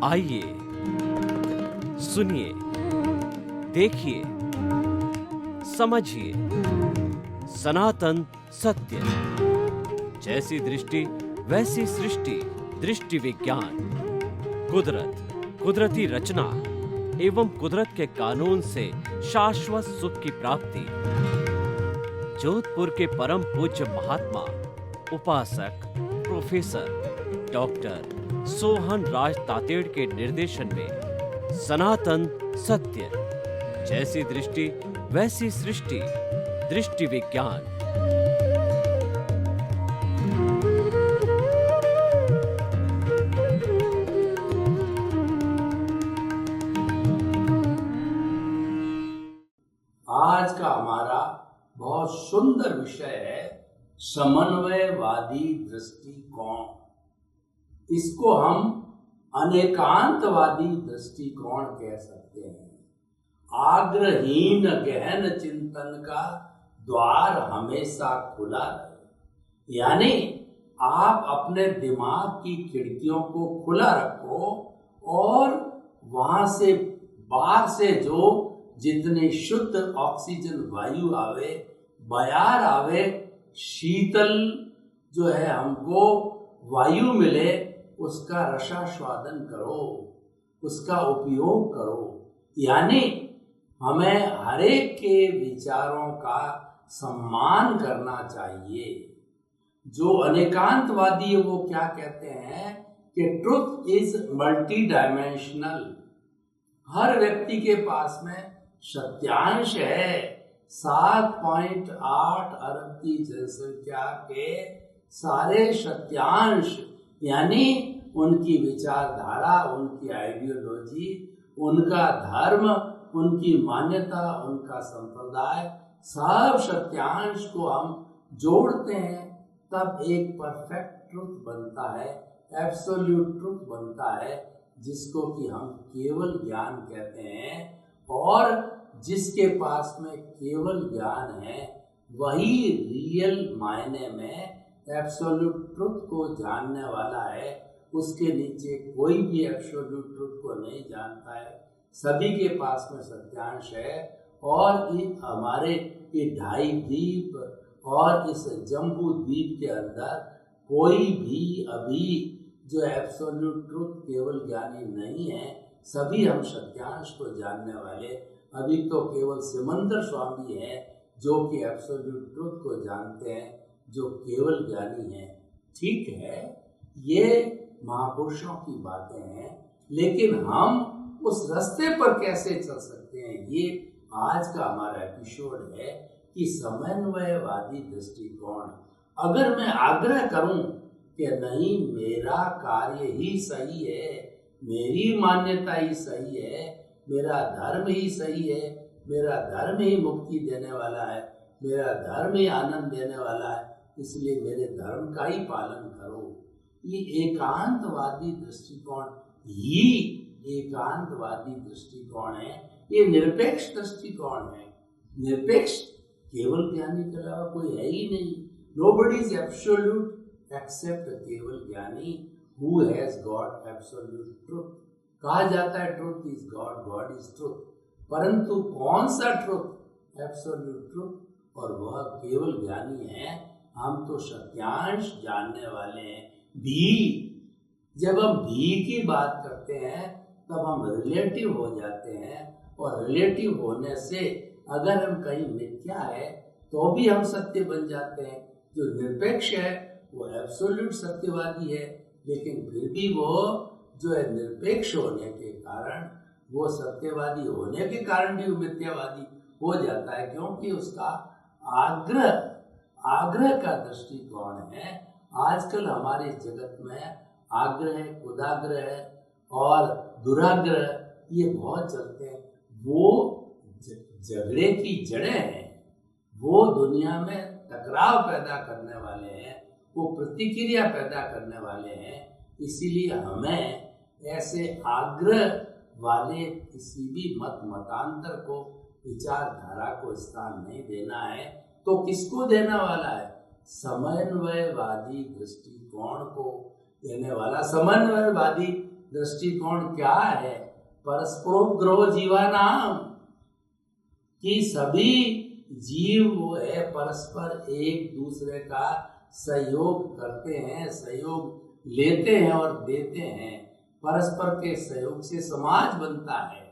आइए, सुनिए, देखिए, समझिए सनातन सत्य। जैसी दृष्टि वैसी सृष्टि, दृष्टि विज्ञान। कुदरत, कुदरती रचना एवं कुदरत के कानून से शाश्वत सुख की प्राप्ति। जोधपुर के परम पूज्य महात्मा उपासक प्रोफेसर डॉक्टर सोहन राज तातेड़ के निर्देशन में सनातन सत्य। जैसी दृष्टि वैसी सृष्टि, दृष्टि विज्ञान। आज का हमारा बहुत सुंदर विषय है समन्वयवादी दृष्टिकोण। इसको हम अनेकांतवादी दृष्टिकोण कह सकते हैं। आग्रहीन गहन चिंतन का द्वार हमेशा खुला रहे, यानी आप अपने दिमाग की खिड़कियों को खुला रखो और वहां से बाहर से जो जितनी शुद्ध ऑक्सीजन वायु आवे, बयार आवे, शीतल जो है हमको वायु मिले, उसका रसास्वादन करो, उसका उपयोग करो। यानी हमें हरेक के विचारों का सम्मान करना चाहिए। जो अनेकांतवादी है वो क्या कहते हैं कि ट्रुथ इज मल्टी डायमेंशनल। हर व्यक्ति के पास में सत्यांश है। 7.8 अरब की जनसंख्या के सारे सत्यांश, यानी उनकी विचारधारा, उनकी आइडियोलॉजी, उनका धर्म, उनकी मान्यता, उनका संप्रदाय, सब सत्यांश को हम जोड़ते हैं तब एक परफेक्ट ट्रुथ बनता है, एब्सोल्यूट ट्रुथ बनता है, जिसको कि हम केवल ज्ञान कहते हैं। और जिसके पास में केवल ज्ञान है वही रियल मायने में एब्सोल्यूट ट्रुथ को जानने वाला है। उसके नीचे कोई भी एब्सोल्यूट ट्रुथ को नहीं जानता है। सभी के पास में सत्यांश है। और ये हमारे ये 2.5 द्वीप और इस जम्बू द्वीप के अंदर कोई भी अभी जो एब्सोल्यूट ट्रुथ केवल ज्ञानी नहीं है। सभी हम सत्यांश को जानने वाले। अभी तो केवल सिमंदर स्वामी है जो कि एब्सोल्यूट ट्रुथ को जानते हैं, जो केवल ज्ञानी है। ठीक है, ये महापुरुषों की बातें हैं, लेकिन हम उस रास्ते पर कैसे चल सकते हैं, ये आज का हमारा एपिसोड है कि समन्वयवादी दृष्टिकोण। अगर मैं आग्रह करूं कि नहीं, मेरा कार्य ही सही है, मेरी मान्यता ही सही है, मेरा धर्म ही सही है, मेरा धर्म ही मुक्ति देने वाला है, मेरा धर्म ही आनंद देने वाला है, इसलिए मेरे धर्म का ही पालन करो, ये एकांतवादी दृष्टिकोण ही एकांतवादी दृष्टिकोण है। ये निरपेक्ष दृष्टिकोण है। निरपेक्ष केवल ज्ञानी के अलावा कोई है ही नहीं। नोबडी इज एब्सोल्यूट एक्सेप्ट केवल ज्ञानी who has got absolute truth. कहा जाता है truth is God, God is truth, परंतु कौन सा ट्रुथ? एब्सोल्यूट ट्रुथ, और वह केवल ज्ञानी है। हम तो सत्यांश जानने वाले हैं भी। जब हम भी की बात करते हैं तब हम रिलेटिव हो जाते हैं, और रिलेटिव होने से अगर हम कहीं मिथ्या है तो भी हम सत्य बन जाते हैं। जो निरपेक्ष है वो एब्सोल्यूट सत्यवादी है, लेकिन फिर भी वो जो है निरपेक्ष होने के कारण, वो सत्यवादी होने के कारण भी मिथ्यावादी हो जाता है, क्योंकि उसका आग्रह का दृष्टिकोण है। आजकल हमारे जगत में आग्रह, कुदाग्रह और दुराग्रह ये बहुत चलते हैं। वो झगड़े की जड़ें हैं, वो दुनिया में टकराव पैदा करने वाले हैं, वो प्रतिक्रिया पैदा करने वाले हैं। इसीलिए हमें ऐसे आग्रह वाले किसी भी मतांतर को, विचारधारा को स्थान नहीं देना है। तो किसको देना वाला है? समन्वयवादी दृष्टिकोण को देने वाला। समन्वयवादी दृष्टिकोण क्या है? परस्परोग्रह जीवानाम, कि सभी जीव वो है परस्पर एक दूसरे का सहयोग करते हैं, सहयोग लेते हैं और देते हैं। परस्पर के सहयोग से समाज बनता है।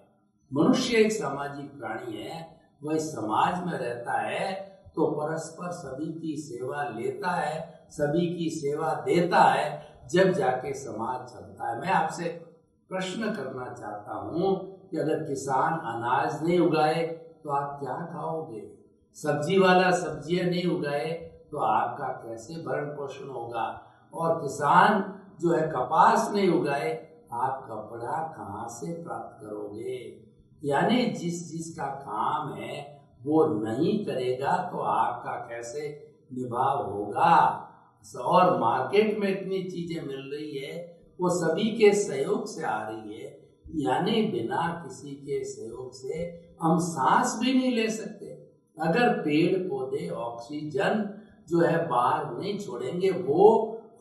मनुष्य एक सामाजिक प्राणी है, वह समाज में रहता है तो परस्पर सभी की सेवा लेता है, सभी की सेवा देता है, जब जाके समाज चलता है। मैं आपसे प्रश्न करना चाहता हूँ कि अगर किसान अनाज नहीं उगाए तो आप क्या खाओगे? सब्जी वाला सब्जियां नहीं उगाए तो आपका कैसे भरण पोषण होगा? और किसान जो है कपास नहीं उगाए, आप कपड़ा कहाँ से प्राप्त करोगे? यानी जिसका काम है वो नहीं करेगा तो आपका कैसे निभाव होगा? और मार्केट में इतनी चीजें मिल रही है, वो सभी के सहयोग से आ रही है, यानी बिना किसी के सहयोग से हम सांस भी नहीं ले सकते। अगर पेड़ पौधे ऑक्सीजन जो है बाहर नहीं छोड़ेंगे, वो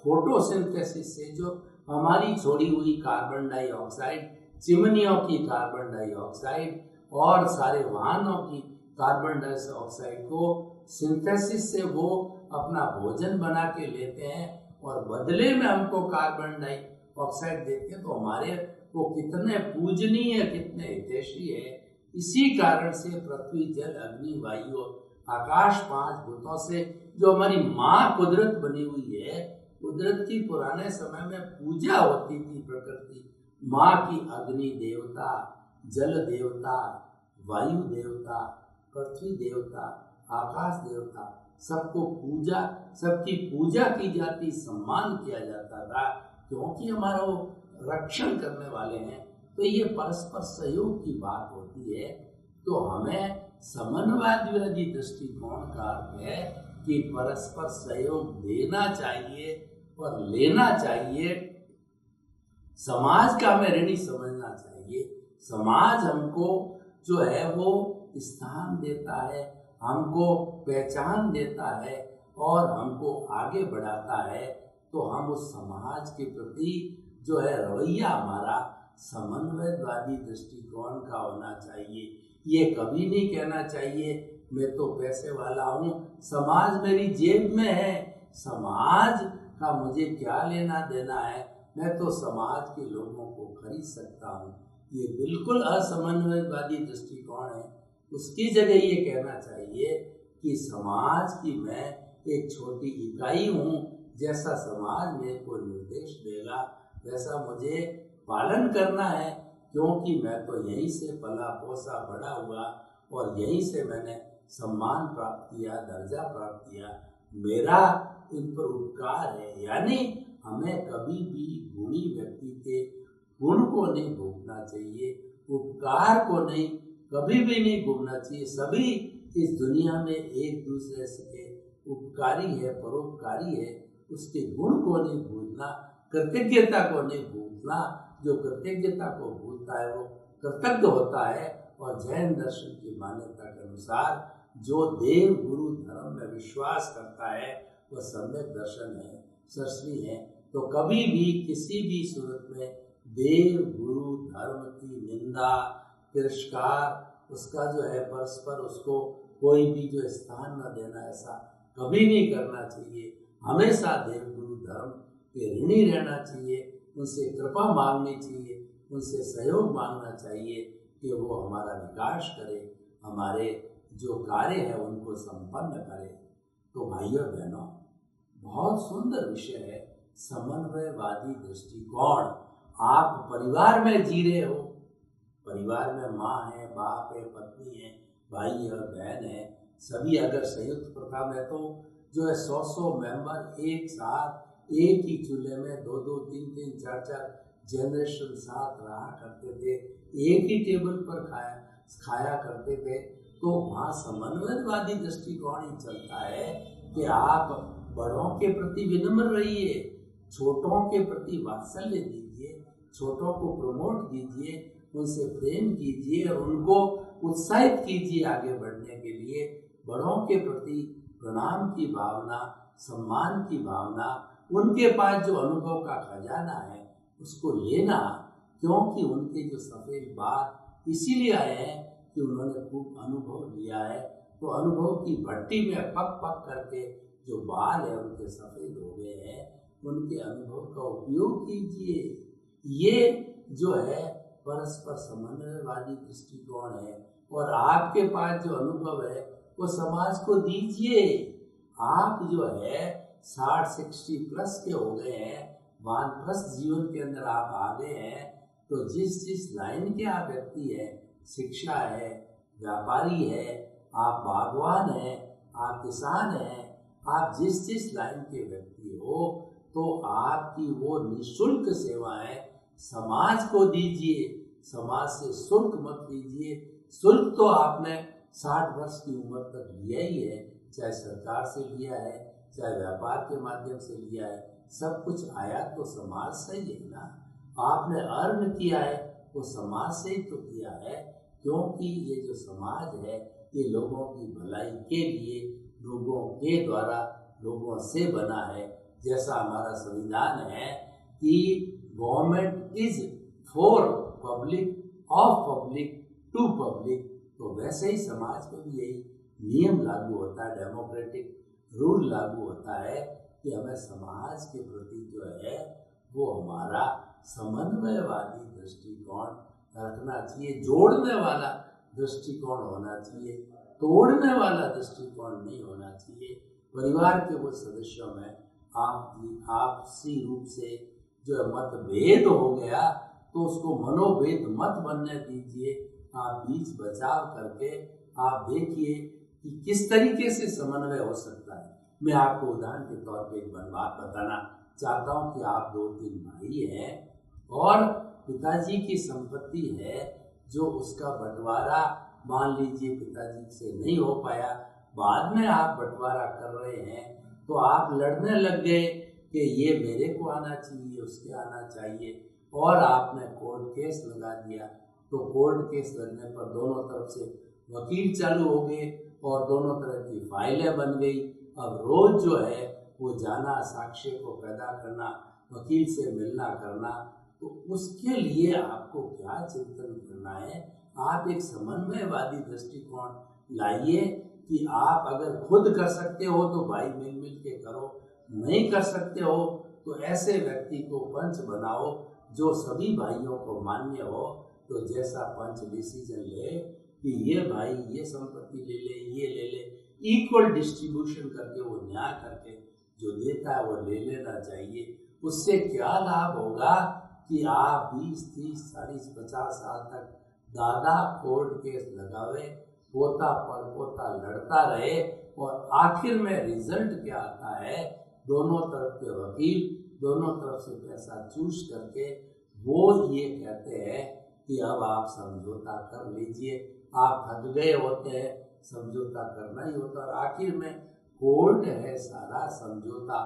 फोटोसिंथेसिस से जो हमारी छोड़ी हुई कार्बन डाइऑक्साइड, चिमनियों की कार्बन डाइऑक्साइड और सारे वाहनों की कार्बन डाइऑक्साइड को सिंथेसिस से वो अपना भोजन बना के लेते हैं और बदले में हमको कार्बन डाइऑक्साइड देते हैं, तो हमारे वो कितने पूजनीय, कितने हितैषी है। इसी कारण से पृथ्वी, जल, अग्नि, वायु, आकाश, 5 भूतों से जो हमारी माँ कुदरत बनी हुई है, कुदरत की पुराने समय में पूजा होती थी। प्रकृति माँ की अग्नि देवता, जल देवता, वायु देवता, पृथ्वी देवता, आकाश देवता, सबको पूजा, सबकी पूजा की जाती, सम्मान किया जाता था, क्योंकि हमारा वो रक्षण करने वाले हैं। तो ये परस्पर सहयोग की बात होती है। तो हमें समन्वयवादी दृष्टिकोण का अर्थ है कि परस्पर सहयोग देना चाहिए और लेना चाहिए। समाज का हमें ऋणी समझना चाहिए। समाज हमको जो है वो स्थान देता है, हमको पहचान देता है और हमको आगे बढ़ाता है। तो हम उस समाज के प्रति जो है रवैया हमारा समन्वयवादी दृष्टिकोण का होना चाहिए। ये कभी नहीं कहना चाहिए मैं तो पैसे वाला हूँ, समाज मेरी जेब में है, समाज का मुझे क्या लेना देना है, मैं तो समाज के लोगों को खरीद सकता हूँ। ये बिल्कुल असमन्वयवादी दृष्टिकोण है। उसकी जगह ये कहना चाहिए कि समाज की मैं एक छोटी इकाई हूँ, जैसा समाज मेरे को निर्देश देगा वैसा मुझे पालन करना है, क्योंकि मैं तो यहीं से पला पोसा बड़ा हुआ और यहीं से मैंने सम्मान प्राप्त किया, दर्जा प्राप्त किया, मेरा इन पर उपकार है। यानी हमें कभी भी गुणी व्यक्ति के गुण को नहीं भूलना चाहिए, उपकार को नहीं, कभी भी नहीं भूलना चाहिए। सभी इस दुनिया में एक दूसरे से उपकारी है, परोपकारी है, उसके गुण को नहीं भूलना, कृतज्ञता को नहीं भूलना। जो कृतज्ञता को भूलता है वो कृतज्ञ होता है। और जैन दर्शन की मान्यता के अनुसार जो देव गुरु धर्म में विश्वास करता है वह सम्यक दर्शन है, सरस्वी है। तो कभी भी किसी भी सूरत में देव गुरु धर्म की निंदा, तिरस्कार, उसका जो है परस्पर उसको कोई भी जो स्थान न देना, ऐसा कभी नहीं करना चाहिए। हमेशा देव गुरु धर्म के ऋणी रहना चाहिए, उनसे कृपा मांगनी चाहिए, उनसे सहयोग मांगना चाहिए कि वो हमारा विकास करे, हमारे जो कार्य है उनको संपन्न करे। तो भाइयों बहनों, बहुत सुंदर विषय है समन्वयवादी दृष्टिकोण। आप परिवार में जी रहे हो, परिवार में माँ है, बाप है, पत्नी है, भाई और बहन है, सभी अगर संयुक्त प्रथा में तो जो है 100 मेंबर एक साथ एक ही चूल्हे में 2-2, 3-3, 4-4 जनरेशन साथ रहा करते थे, एक ही टेबल पर खाया करते थे। तो वहाँ समन्वयवादी दृष्टिकोण ही चलता है कि आप बड़ों के प्रति विनम्र रहिए, छोटों के प्रति वात्सल्य दीजिए, छोटों को प्रमोट कीजिए, उनसे प्रेम कीजिए और उनको उत्साहित कीजिए आगे बढ़ने के लिए। बड़ों के प्रति प्रणाम की भावना, सम्मान की भावना, उनके पास जो अनुभव का खजाना है उसको लेना, क्योंकि उनके जो सफ़ेद बाल इसीलिए आए हैं कि उन्होंने खूब अनुभव लिया है। तो अनुभव की भट्टी में पक पक करके जो बाल है उनके सफ़ेद हो गए हैं, उनके अनुभव का उपयोग कीजिए। ये जो है परस्पर समन्वयवादी दृष्टिकोण है। और आपके पास जो अनुभव है वो समाज को दीजिए। आप जो है 60-60 प्लस के हो गए हैं, वानप्रस्थ जीवन के अंदर आप आ गए हैं, तो जिस लाइन के आप व्यक्ति हैं, शिक्षा है, व्यापारी है, आप बागवान हैं, आप किसान हैं, आप जिस लाइन के व्यक्ति हो, तो आपकी वो निःशुल्क सेवाएं समाज को दीजिए। समाज से शुल्क मत लीजिए। शुल्क तो आपने 60 वर्ष की उम्र तक लिया ही है, चाहे सरकार से लिया है, चाहे व्यापार के माध्यम से लिया है, सब कुछ आया तो समाज से ही है ना। आपने अर्न किया है वो समाज से ही तो किया है, क्योंकि ये जो समाज है ये लोगों की भलाई के लिए, लोगों के द्वारा, लोगों से बना है। जैसा हमारा संविधान है कि government is for public, of public, to public, तो वैसे ही समाज में भी यही नियम लागू होता है, डेमोक्रेटिक रूल लागू होता है कि हमें समाज के प्रति जो है वो हमारा समन्वयवादी दृष्टिकोण रखना चाहिए। जोड़ने वाला दृष्टिकोण होना चाहिए, तोड़ने वाला दृष्टिकोण नहीं होना चाहिए। परिवार के वो सदस्यों में आपसी रूप से जो मतभेद हो गया तो उसको मनोभेद मत बनने दीजिए। आप बीच बचाव करके आप देखिए कि किस तरीके से समन्वय हो सकता है। मैं आपको उदाहरण के तौर पे एक बात बताना चाहता हूँ कि आप 2-3 भाई हैं और पिताजी की संपत्ति है जो उसका बंटवारा मान लीजिए पिताजी से नहीं हो पाया, बाद में आप बंटवारा कर रहे हैं, तो आप लड़ने लग गए कि ये मेरे को आना चाहिए, उसके आना चाहिए, और आपने कोर्ट केस लगा दिया। तो कोर्ट केस लगने पर दोनों तरफ से वकील चालू हो गए और दोनों तरह की फाइलें बन गई। अब रोज जो है वो जाना, साक्ष्य को पैदा करना, वकील से मिलना करना, तो उसके लिए आपको क्या चिंतन करना है। आप एक समन्वयवादी दृष्टिकोण लाइए कि आप अगर खुद कर सकते हो तो भाई मिल के करो, नहीं कर सकते हो तो ऐसे व्यक्ति को पंच बनाओ जो सभी भाइयों को मान्य हो। तो जैसा पंच डिसीजन ले कि ये भाई ये संपत्ति ले ले, ये ले ले, इक्वल डिस्ट्रीब्यूशन करके वो न्याय करके जो देता है वो ले लेना चाहिए। उससे क्या लाभ होगा कि आप 20-30, 40, 50 साल तक दादा कोर्ट केस लगावे, पोता परपोता लड़ता रहे, और आखिर में रिजल्ट क्या आता है, दोनों तरफ के वकील दोनों तरफ से पैसा चूस करके वो ये कहते हैं कि अब आप समझौता कर लीजिए। आप थक गए होते हैं, समझौता करना ही होता है, और आखिर में कोर्ट है सारा समझौता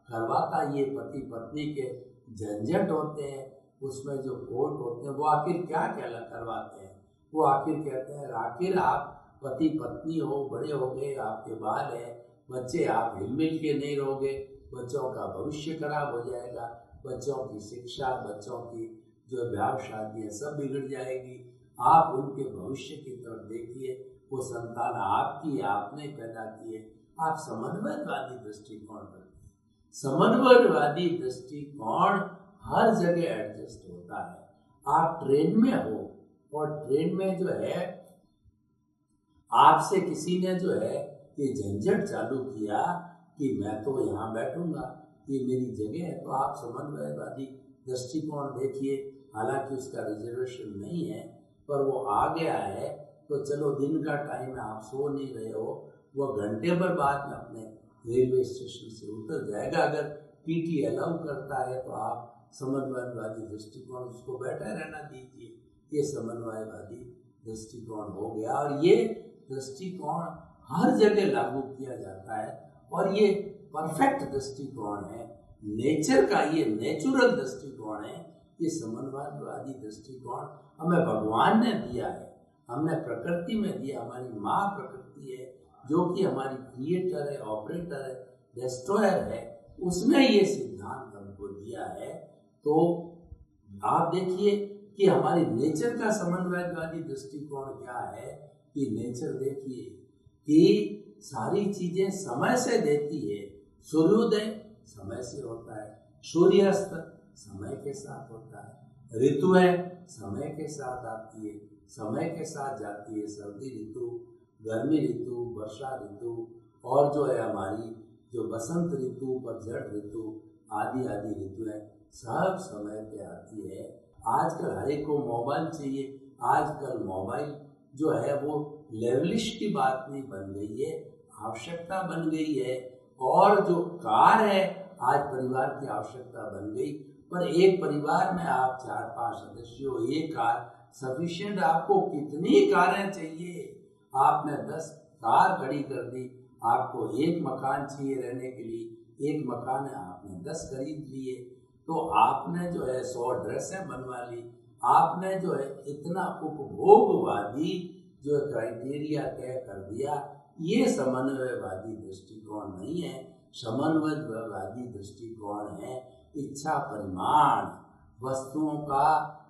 करवाता। ये पति पत्नी के झंझट होते हैं, उसमें जो कोर्ट होते हैं वो आखिर क्या करवाते हैं, वो आखिर कहते हैं आखिर आप पति पत्नी हो, बड़े हो गए, आपके बाल है, बच्चे, आप हिलमिल के नहीं रहोगे, बच्चों का भविष्य खराब हो जाएगा, बच्चों की शिक्षा, बच्चों की जो ब्याह शादी सब बिगड़ जाएगी। आप उनके भविष्य की तरफ देखिए, वो संतान आपकी, आपने पैदा किए। आप समन्वयवादी दृष्टिकोण रखिए। समन्वयवादी दृष्टिकोण हर जगह एडजस्ट होता है। आप ट्रेन में हो और ट्रेन में जो है आपसे किसी ने जो है ये झंझट चालू किया कि मैं तो यहाँ बैठूंगा, ये मेरी जगह है, तो आप समन्वयवादी दृष्टिकोण देखिए। हालांकि उसका रिजर्वेशन नहीं है पर वो आ गया है, तो चलो दिन का टाइम है, आप सो नहीं रहे हो, वो घंटे भर बाद में अपने रेलवे स्टेशन से उतर जाएगा। अगर टीटी अलाउ करता है तो आप समन्वयवादी दृष्टिकोण उसको बैठा रहना दीजिए। ये समन्वयवादी दृष्टिकोण हो गया, और ये दृष्टिकोण हर जगह लागू किया जाता है, और ये परफेक्ट दृष्टिकोण है, नेचर का ये नेचुरल दृष्टिकोण है ये समन्वयवादी दृष्टिकोण हमें भगवान ने दिया है, हमने प्रकृति में दिया। हमारी माँ प्रकृति है जो कि हमारी क्रिएटर है, ऑपरेटर है, डिस्ट्रॉयर है, उसने ये सिद्धांत हमको दिया है। तो आप देखिए कि हमारी नेचर का समन्वयवादी दृष्टिकोण क्या है कि नेचर देखिए कि सारी चीजें समय से देती है। सूर्योदय समय से होता है, सूर्यास्त समय के साथ होता है, ऋतु है समय के साथ आती है, समय के साथ जाती है। सर्दी ऋतु, गर्मी ऋतु, वर्षा ऋतु और जो है हमारी जो बसंत ऋतु, पतझड़ ऋतु आदि आदि ऋतु है, सब समय पे आती है। आजकल हर एक को मोबाइल चाहिए। आजकल मोबाइल जो है वो लेवलिश की बात नहीं बन गई है, आवश्यकता बन गई है। और जो कार है आज परिवार की आवश्यकता बन गई। पर एक परिवार में आप 4-5 सदस्य हो, एक कार सफिशिएंट। आपको कितनी कारें चाहिए? आपने 10 कार खड़ी कर दी। आपको एक मकान चाहिए रहने के लिए, एक मकान है, आपने 10 खरीद लिए। तो आपने जो है 100 ड्रेसें बनवा ली। आपने जो है इतना उपभोगवादी जो क्राइटेरिया तय कर दिया। ये समन्वयवादी दृष्टिकोण नहीं है। समन्वयवादी दृष्टिकोण है इच्छा परिमाण, वस्तुओं का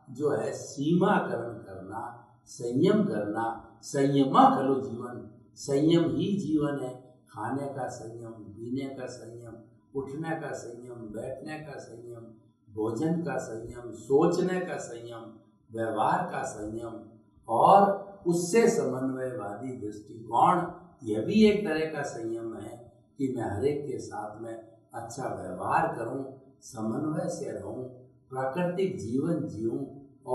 जो है सीमाकरण करना, संयम करना। संयम खलु जीवन, संयम ही जीवन है। खाने का संयम, पीने का संयम, उठने का संयम, बैठने का संयम, भोजन का संयम, सोचने का संयम, व्यवहार का संयम। और उससे समन्वयवादी दृष्टिकोण यह भी एक तरह का संयम है कि मैं हर एक के साथ में अच्छा व्यवहार करूं, समन्वय से रहूं, प्राकृतिक जीवन जीऊं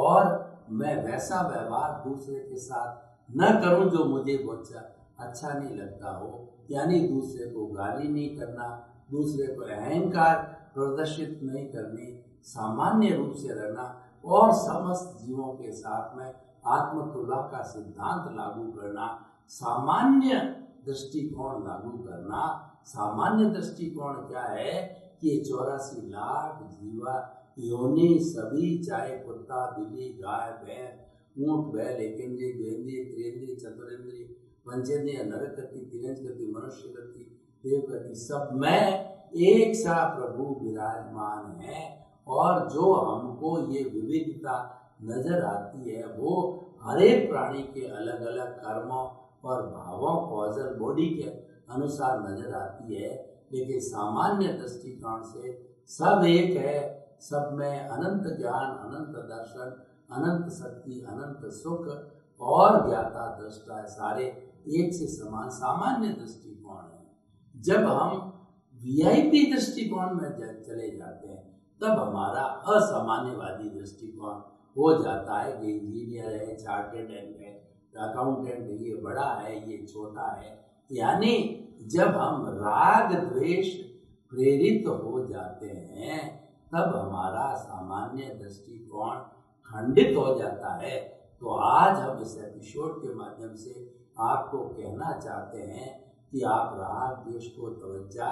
और मैं वैसा व्यवहार दूसरे के साथ न करूं जो मुझे बहुत अच्छा नहीं लगता हो। यानी दूसरे को गाली नहीं करना, दूसरे को अहंकार प्रदर्शित नहीं करने, सामान्य रूप से रहना और समस्त जीवों के साथ में आत्मतुल्य का सिद्धांत लागू करना, सामान्य दृष्टिकोण लागू करना। सामान्य दृष्टिकोण क्या है कि 84 लाख जीवा योनि सभी, चाहे कुत्ता, बिल्ली, गाय, भैंस, ऊंट, बैल, एकेंद्रिय, द्विंद्रिय, त्रिंद्रिय, चतुरेंद्रिय, पंचेंद्रिय, नरक गति, तिरंज गति, मनुष्य गति, देव गति, सब में एक सा प्रभु विराजमान है। और जो हमको ये विविधता नजर आती है वो हर एक प्राणी के अलग अलग कर्मों और भावों, कॉजल बॉडी के अनुसार नजर आती है। लेकिन सामान्य दृष्टिकोण से सब एक है। सब में अनंत ज्ञान, अनंत दर्शन, अनंत शक्ति, अनंत सुख और ज्ञाता दृष्टा है। सारे एक से समान सामान्य दृष्टिकोण है। जब हम वीआईपी दृष्टिकोण में चले जाते हैं तब हमारा असामान्यवादी दृष्टिकोण हो जाता है कि इंजीनियर है, चार्टेड है, अकाउंटेंट है, ये बड़ा है, ये छोटा है। यानी जब हम राग द्वेष प्रेरित हो जाते हैं तब हमारा सामान्य दृष्टिकोण खंडित हो जाता है। तो आज हम इस एपिसोड के माध्यम से आपको कहना चाहते हैं कि आप राग द्वेष को तवज्जा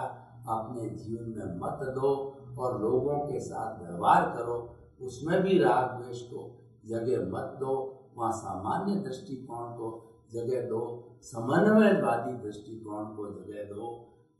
अपने जीवन में मत दो और लोगों के साथ व्यवहार करो, उसमें भी राग द्वेष को जगह मत दो। वहाँ सामान्य दृष्टिकोण को जगह दो, समन्वयवादी दृष्टिकोण को जगह दो,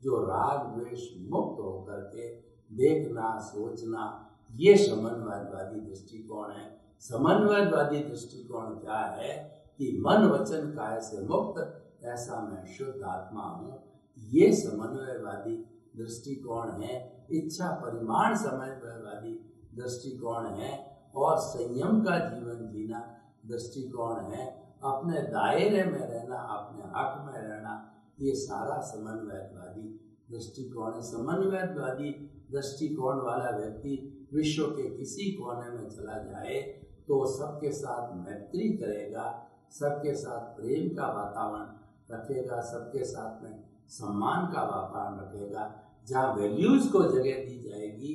जो राग द्वेष मुक्त होकर के देखना, सोचना, ये समन्वयवादी दृष्टिकोण है। समन्वयवादी दृष्टिकोण क्या है कि मन वचन काया से मुक्त, ऐसा मैं शुद्ध आत्मा हूँ। ये समन्वयवादी दृष्टिकोण है। इच्छा परिमाण समन्वयवादी दृष्टिकोण है और संयम का जीवन जीना दृष्टिकोण है। अपने दायरे में रहना, अपने हक में रहना, ये सारा समन्वयवादी दृष्टिकोण है। समन्वयवादी दृष्टिकोण वाला व्यक्ति विश्व के किसी कोने में चला जाए तो सबके साथ मैत्री करेगा, सबके साथ प्रेम का वातावरण रखेगा, सबके साथ में सम्मान का वातावरण रखेगा। जहाँ वैल्यूज को जगह दी जाएगी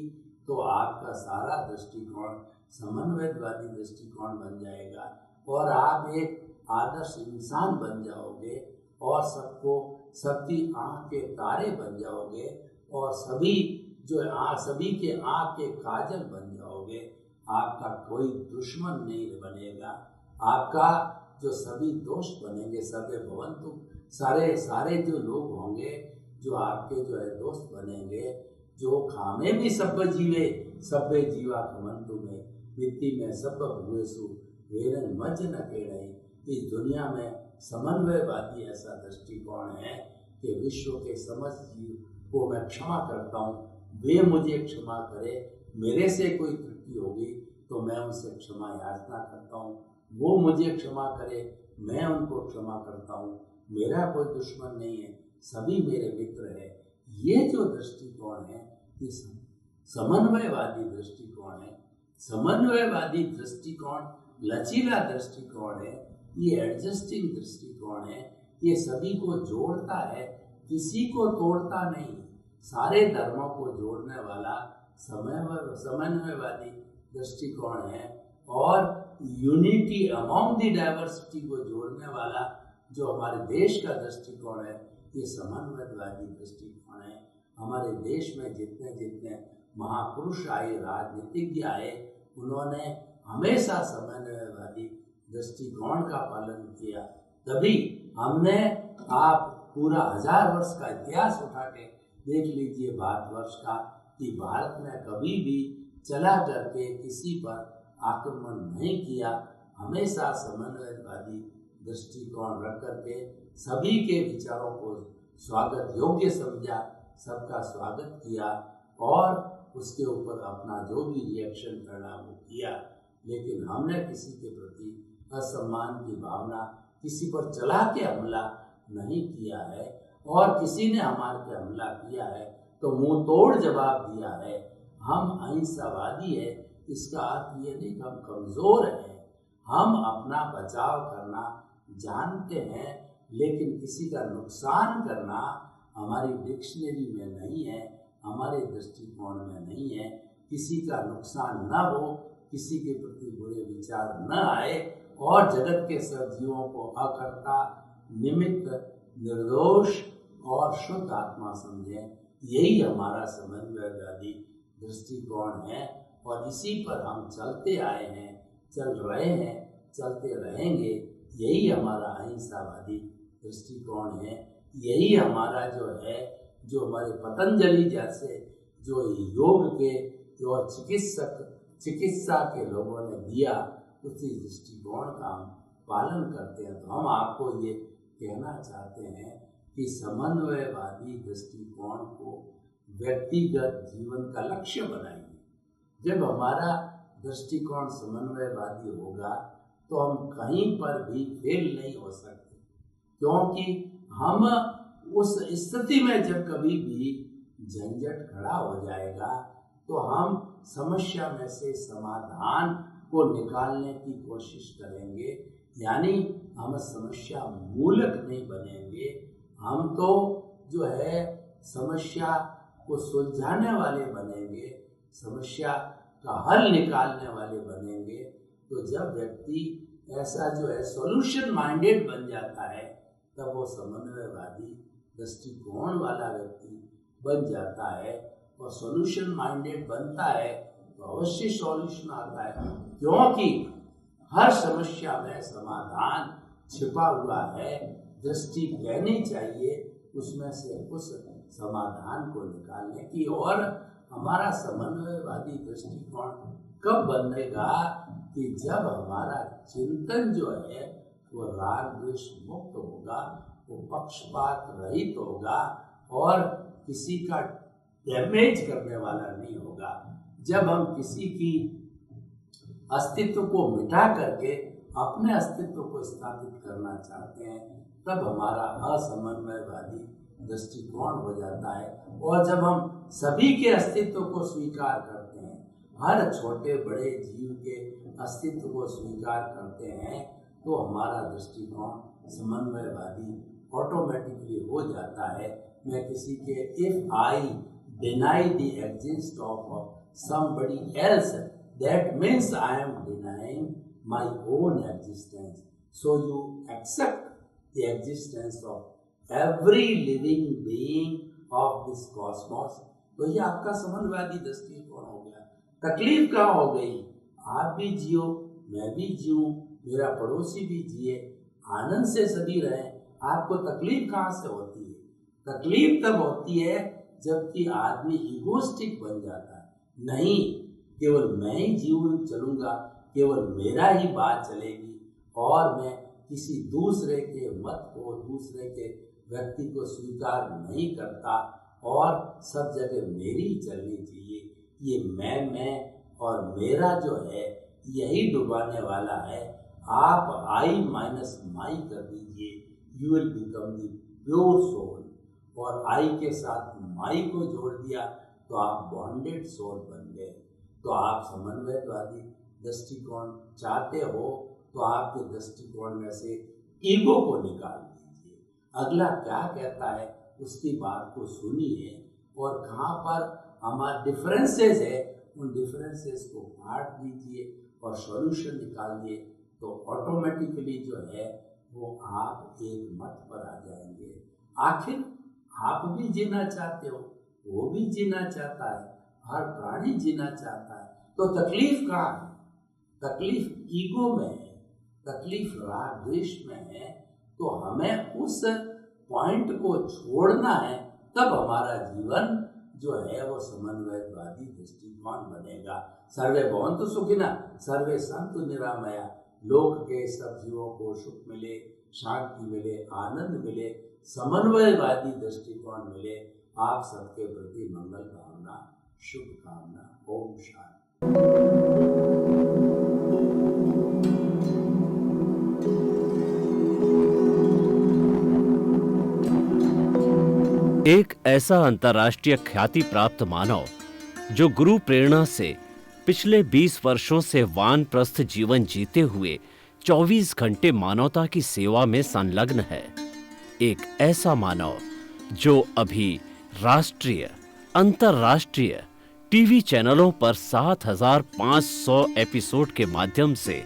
तो आपका सारा दृष्टिकोण समन्वयवादी दृष्टिकोण बन जाएगा और आप एक आदर्श इंसान बन जाओगे और सबको, सबकी आँख के तारे बन जाओगे और सभी के आँख के काजल बन जाओगे। आपका कोई दुश्मन नहीं बनेगा। आपका जो सभी दोस्त बनेंगे, सर्वे भवन्तु, सारे सारे जो लोग होंगे जो आपके जो है दोस्त बनेंगे, जो खामे भी सब्ब जीवे सब्बे जीवा खमंतु में वित्ति में सब भुएसु वेरन मज न केड़े। इस दुनिया में समन्वयवादी ऐसा दृष्टिकोण है कि विश्व के समस्त जीव को मैं क्षमा करता हूँ, वे मुझे क्षमा करे, मेरे से कोई त्रुटि होगी तो मैं उनसे क्षमा याचना करता हूँ, वो मुझे क्षमा करे, मैं उनको क्षमा करता हूँ, मेरा कोई दुश्मन नहीं है, सभी मेरे मित्र है। ये जो दृष्टिकोण है ये समन्वयवादी दृष्टिकोण है। समन्वयवादी दृष्टिकोण लचीला दृष्टिकोण है, ये एडजस्टिंग दृष्टिकोण है, ये सभी को जोड़ता है, किसी को तोड़ता नहीं। सारे धर्मों को जोड़ने वाला समन्वयवादी दृष्टिकोण है और यूनिटी अमॉन्ग द डाइवर्सिटी को जोड़ने वाला जो हमारे देश का दृष्टिकोण है ये समन्वयवादी दृष्टिकोण है। हमारे देश में जितने जितने महापुरुष आए, राजनीतिज्ञ आए, उन्होंने हमेशा समन्वयवादी दृष्टिकोण का पालन किया। तभी हमने आप पूरा 1000 वर्ष का इतिहास उठा के देख लीजिए भारतवर्ष का, कि भारत ने कभी भी चला करके किसी पर आक्रमण नहीं किया, हमेशा समन्वयवादी दृष्टिकोण रख करके सभी के विचारों को स्वागत योग्य समझा, सबका स्वागत किया और उसके ऊपर अपना जो भी रिएक्शन करना वो किया। लेकिन हमने किसी के प्रति असम्मान की भावना, किसी पर चला के हमला नहीं किया है और किसी ने हमारे पे हमला किया है तो मुंह तोड़ जवाब दिया है। हम अहिंसावादी है, इसका अर्थ ये नहीं कि हम कमज़ोर हैं, हम अपना बचाव करना जानते हैं, लेकिन किसी का नुकसान करना हमारी डिक्शनरी में नहीं है, हमारे दृष्टिकोण में नहीं है। किसी का नुकसान न हो, किसी के प्रति बुरे विचार न आए और जगत के सब जीवों को अकर्ता, निमित्त, निर्दोष और शुद्ध आत्मा समझें, यही हमारा समन्वयवादी दृष्टिकोण है और इसी पर हम चलते आए हैं, चल रहे हैं, चलते रहेंगे। यही हमारा अहिंसावादी दृष्टिकोण है। यही हमारा जो है, जो हमारे पतंजलि जैसे जो योग के और चिकित्सा के लोगों ने दिया, उसी दृष्टिकोण का हम पालन करते हैं। तो हम आपको ये कहना चाहते हैं कि समन्वयवादी दृष्टिकोण को व्यक्तिगत जीवन का लक्ष्य बनाइए। जब हमारा दृष्टिकोण समन्वयवादी होगा तो हम कहीं पर भी फेल नहीं हो सकते, क्योंकि हम उस स्थिति में जब कभी भी झंझट खड़ा हो जाएगा तो हम समस्या में से समाधान को निकालने की कोशिश करेंगे। यानी हम समस्या मूलक नहीं बनेंगे, हम तो जो है समस्या को सुलझाने वाले बनेंगे, समस्या का हल निकालने वाले बनेंगे। तो जब व्यक्ति ऐसा जो है सॉल्यूशन माइंडेड बन जाता है, तब वो समन्वयवादी दृष्टिकोण वाला व्यक्ति बन जाता है। और सॉल्यूशन माइंडेड बनता है तो अवश्य सॉल्यूशन आता है, क्योंकि हर समस्या में समाधान छिपा हुआ है। दृष्टि कहनी चाहिए उसमें से उस समाधान को निकालने की। और हमारा समन्वयवादी दृष्टिकोण कब बनेगा कि जब हमारा चिंतन जो है वो राग द्वेष मुक्त होगा, वो पक्षपात रहित होगा और किसी का डैमेज करने वाला नहीं होगा। जब हम किसी की अस्तित्व को मिटा करके अपने अस्तित्व को स्थापित करना चाहते हैं, तब हमारा असमन्वयवादी दृष्टिकोण हो जाता है। और जब हम सभी के अस्तित्व को स्वीकार करते हैं, हर छोटे बड़े जीव के अस्तित्व को स्वीकार करते हैं, तो हमारा दृष्टिकोण समन्वयवादी ऑटोमेटिकली हो जाता है। मैं किसी के if I deny the existence of somebody else, that means I am denying my own existence. So you accept the existence of every living being of this cosmos. तो ये आपका समन्वयवादी दृष्टिकोण हो गया। तकलीफ कहाँ हो गई? आप भी जियो, मैं भी जीऊँ, मेरा पड़ोसी भी जिए, आनंद से सभी रहें। आपको तकलीफ कहाँ से होती है? तकलीफ तब होती है जबकि आदमी इगोस्टिक बन जाता है। नहीं, केवल मैं ही जीवन चलूँगा, केवल मेरा ही बात चलेगी और मैं किसी दूसरे के मत को, दूसरे के व्यक्ति को स्वीकार नहीं करता और सब जगह मेरी ही चलनी चाहिए। ये मैं और मेरा जो है यही डुबाने वाला है। आप आई माइनस माई कर दीजिए, you will become the pure soul. और आई के साथ माई को जोड़ दिया तो आप बॉन्डेड सोल बन गए। तो आप समन्वयवादी दृष्टिकोण चाहते हो तो आपके दृष्टिकोण में से ईगो को निकाल दीजिए। अगला क्या कहता है उसकी बात को सुनिए और कहाँ पर हमारे डिफरेंसेस है उन डिफरेंसेस को बांट दीजिए और सॉल्यूशन निकालिए। तो ऑटोमेटिकली जो है वो आप एक मत पर आ जाएंगे। आखिर आप भी जीना चाहते हो, वो भी जीना चाहता है, हर प्राणी जीना चाहता है। तो तकलीफ कहाँ है? तकलीफ ईगो में है, तकलीफ राग द्वेष में है। तो हमें उस पॉइंट को छोड़ना है, तब हमारा जीवन जो है वो समन्वयवादी दृष्टिकोण बनेगा। सर्वे भवन्तु सुखिनः, सर्वे सन्तु निरामया। लोक के सब जीवों को सुख मिले, शांति मिले, आनंद मिले, समन्वयवादी दृष्टिकोण मिले। आप सबके प्रति मंगल कामना, शुभकामना। ओम शांति। एक ऐसा अंतर्राष्ट्रीय ख्याति प्राप्त मानव जो गुरु प्रेरणा से पिछले 20 वर्षों से वानप्रस्थ जीवन जीते हुए 24 घंटे मानवता की सेवा में संलग्न है। एक ऐसा मानव जो अभी राष्ट्रीय, अंतर्राष्ट्रीय टीवी चैनलों पर 7,500 एपिसोड के माध्यम से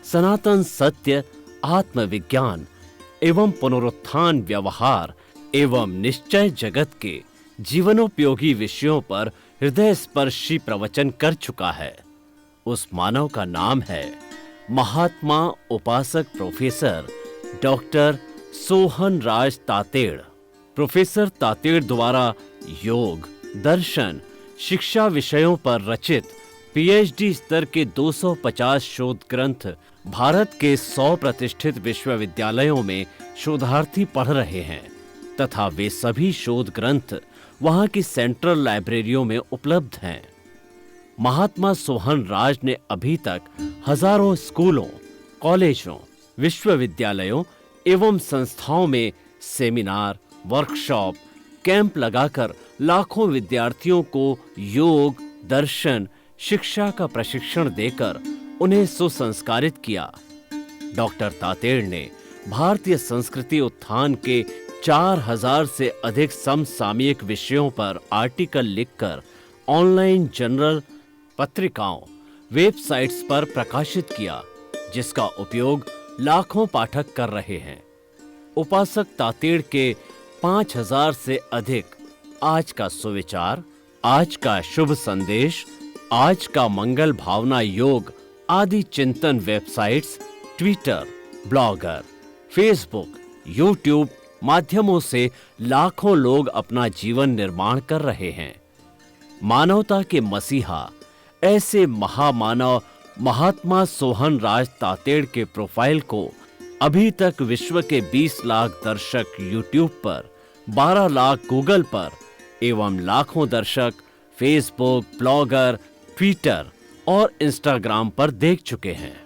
सनातन सत्य, आत्मविज्ञान एवं पुनरुत्थान, व्यवहार एवं निश्चय जगत के जीवनोपयोगी विषयों पर हृदय स्पर्शी प्रवचन कर चुका है। उस मानव का नाम है महात्मा उपासक प्रोफेसर डॉक्टर सोहन राज तातेड़। प्रोफेसर तातेड़ द्वारा योग, दर्शन, शिक्षा विषयों पर रचित पीएचडी स्तर के 250 शोध ग्रंथ भारत के 100 प्रतिष्ठित विश्वविद्यालयों में शोधार्थी पढ़ रहे हैं तथा वे सभी शोध ग्रंथ वहां की सेंट्रल लाइब्रेरियों में उपलब्ध हैं। महात्मा सोहन राज ने अभी तक हजारों स्कूलों, कॉलेजों, विश्वविद्यालयों एवं संस्थाओं में सेमिनार, वर्कशॉप, कैंप लगाकर लाखों विद्यार्थियों को योग, दर्शन, शिक्षा का प्रशिक्षण देकर उन्हें सुसंस्कारित किया। डॉक्टर तातेड़ ने भारतीय संस्कृति उत्थान के 4000 से अधिक समसामयिक विषयों पर आर्टिकल लिखकर ऑनलाइन जर्नल, पत्रिकाओं, वेबसाइट्स पर प्रकाशित किया, जिसका उपयोग लाखों पाठक कर रहे हैं। उपासक तातेड़ के 5000 से अधिक आज का सुविचार, आज का शुभ संदेश, आज का मंगल भावना योग आदि चिंतन websites, Twitter, blogger, Facebook, YouTube माध्यमों से लाखों लोग अपना जीवन निर्माण कर रहे हैं। मानवता के मसीहा ऐसे महामानव महात्मा सोहन राज तातेड़ के प्रोफाइल को अभी तक विश्व के 20 लाख दर्शक यूट्यूब पर, 12 लाख गूगल पर एवं लाखों दर्शक फेसबुक, ब्लॉगर, ट्विटर और इंस्टाग्राम पर देख चुके हैं।